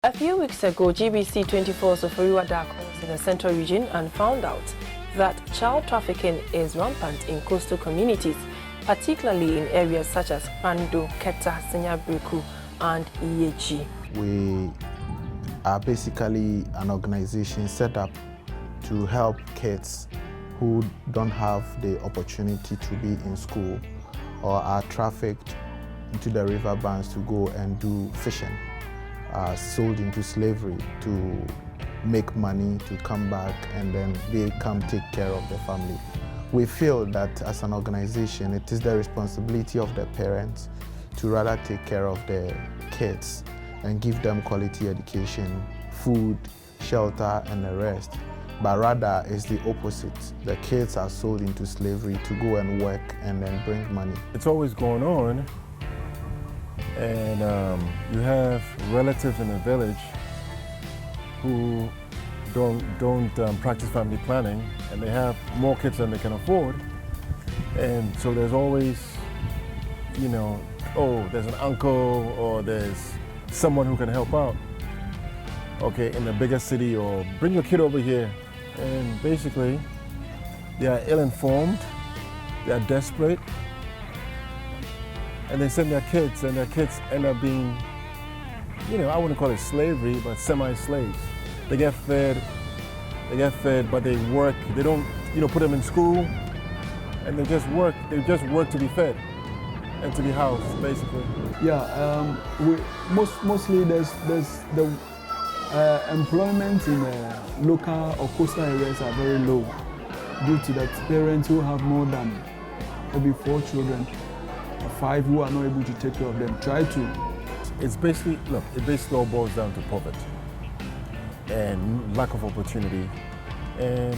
A few weeks ago, GBC 24's Oforiwada was in the central region and found out that child trafficking is rampant in coastal communities, particularly in areas such as Pando, Keta, Senya-Beraku, and Iyeji. We are basically an organization set up to help kids who don't have the opportunity to be in school or are trafficked into the riverbanks to go and do fishing, sold into slavery to make money, to come back and then they come take care of the family. We feel that as an organization, it is the responsibility of the parents to rather take care of the kids and give them quality education, food, shelter, and the rest. But rather, it's the opposite. The kids are sold into slavery to go and work and then bring money. It's always going on. And you have relatives in the village who don't practice family planning, and they have more kids than they can afford. And so there's always, there's an uncle or there's someone who can help out, okay, in the bigger city, or bring your kid over here. And basically, they are ill-informed, they are desperate, and they send their kids, and their kids end up being, I wouldn't call it slavery, but semi-slaves. They get fed, but they work. They don't, put them in school, and they just work to be fed and to be housed, basically. Yeah, mostly there's the employment in local or coastal areas are very low due to that parents who have more than maybe 4 children, 5 who are not able to take care of them try to. It basically all boils down to poverty and lack of opportunity and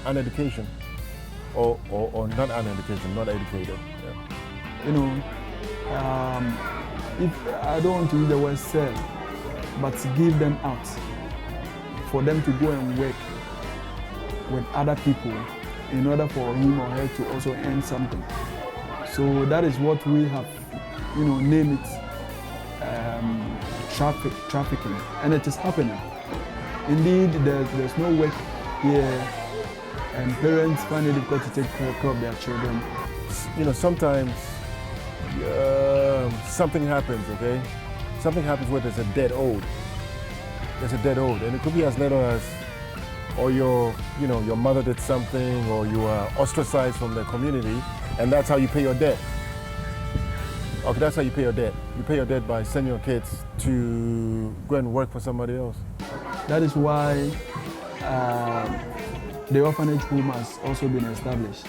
uneducation or not uneducation, not educated. Yeah. If I don't want to use the word sell, but give them out for them to go and work with other people in order for him or her to also earn something. So that is what we have, name it trafficking, and it is happening. Indeed, there's no work here, and parents find it difficult to take care of their children. Sometimes something happens, okay? Something happens where there's a debt owed. There's a debt owed, and it could be as little as, or your mother did something, or you are ostracized from the community, and that's how you pay your debt. Okay, that's how you pay your debt. You pay your debt by sending your kids to go and work for somebody else. That is why the orphanage home has also been established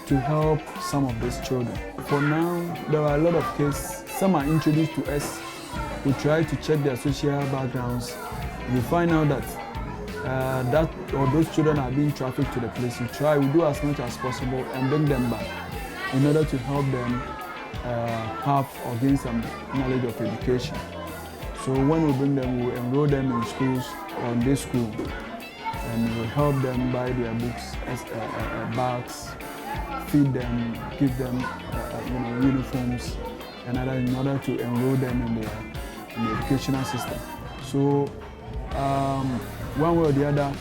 to help some of these children. For now, there are a lot of cases. Some are introduced to us. We try to check their social backgrounds. We find out that those children are being trafficked to the place. We do as much as possible and bring them back in order to help them have or gain some knowledge of education. So when we bring them, we enroll them in schools or in this school, and we help them buy their books, bags, feed them, give them uniforms, and other in order to enroll them in the educational system. So one way or the other,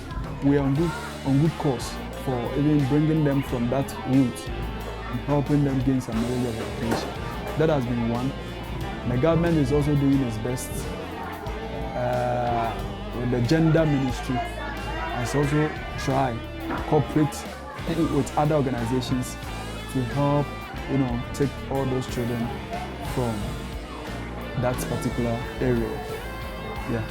we are on good course for even bringing them from that route and helping them gain some knowledge of education. That has been one. The government is also doing its best. With the gender ministry has also tried to cooperate with other organizations to help, take all those children from that particular area. Yeah.